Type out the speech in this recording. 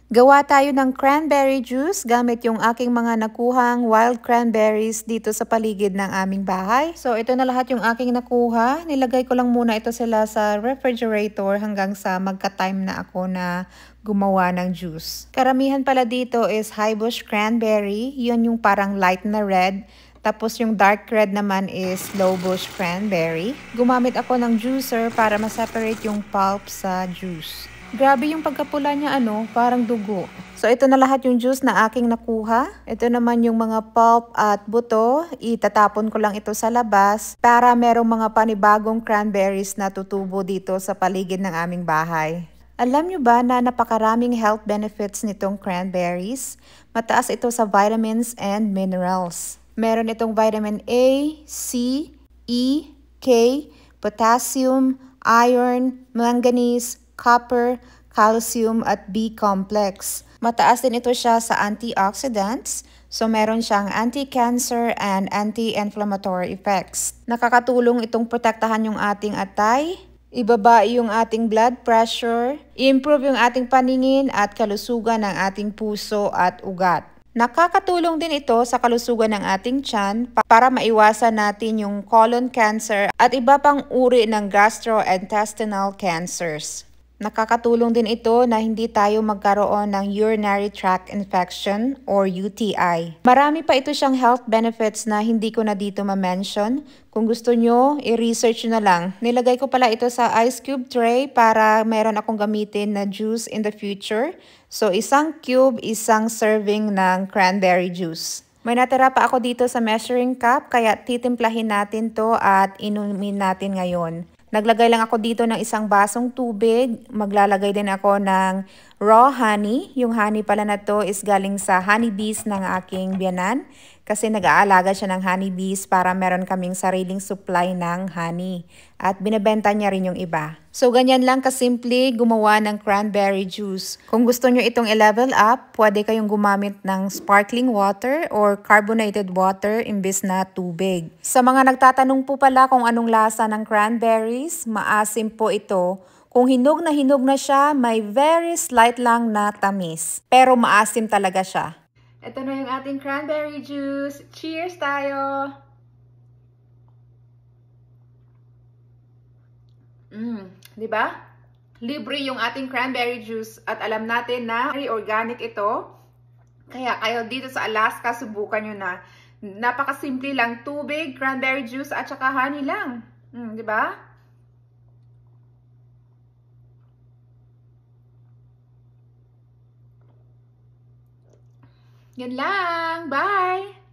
Gawa tayo ng cranberry juice gamit yung aking mga nakuhang wild cranberries dito sa paligid ng aming bahay. So ito na lahat yung aking nakuha. Nilagay ko lang muna ito sila sa refrigerator hanggang sa magka-time na ako na gumawa ng juice. Karamihan pala dito is high bush cranberry. Yun yung parang light na red. Tapos yung dark red naman is low bush cranberry. Gumamit ako ng juicer para ma-separate yung pulp sa juice. Grabe yung pagkapula niya parang dugo. So ito na lahat yung juice na aking nakuha. Ito naman yung mga pulp at buto. Itatapon ko lang ito sa labas para merong mga panibagong cranberries na tutubo dito sa paligid ng aming bahay. Alam nyo ba na napakaraming health benefits nitong cranberries? Mataas ito sa vitamins and minerals. Meron itong vitamin A, C, E, K, potassium, iron, manganese, copper, calcium at B-complex. Mataas din ito siya sa antioxidants, so meron siyang anti-cancer and anti-inflammatory effects. Nakakatulong itong protektahan yung ating atay, ibaba yung ating blood pressure, improve yung ating paningin at kalusugan ng ating puso at ugat. Nakakatulong din ito sa kalusugan ng ating tiyan para maiwasan natin yung colon cancer at iba pang uri ng gastrointestinal cancers. Nakakatulong din ito na hindi tayo magkaroon ng urinary tract infection or UTI. Marami pa ito siyang health benefits na hindi ko na dito ma-mention. Kung gusto nyo, i-research na lang. Nilagay ko pala ito sa ice cube tray para meron akong gamitin na juice in the future. So isang cube, isang serving ng cranberry juice. May natira pa ako dito sa measuring cup kaya titimplahin natin to at inumin natin ngayon. Naglagay lang ako dito ng isang basong tubig. Maglalagay din ako ng raw honey. Yung honey pala na to is galing sa honeybees ng aking biyanan. Kasi nag-aalaga siya ng honeybees para meron kaming sariling supply ng honey. At binebenta niya rin yung iba. So ganyan lang kasimple gumawa ng cranberry juice. Kung gusto nyo itong i-level up, pwede kayong gumamit ng sparkling water or carbonated water imbis na tubig. Sa mga nagtatanong po pala kung anong lasa ng cranberries, maasim po ito. Kung hinog na siya, may very slight lang na tamis. Pero maasim talaga siya. Ito na yung ating cranberry juice. Cheers tayo! Di ba? Libre yung ating cranberry juice at alam natin na very organic ito. Kaya kayo dito sa Alaska, subukan nyo na. Napakasimple lang, tubig, cranberry juice at saka honey lang. Di ba? Yan lang. Bye!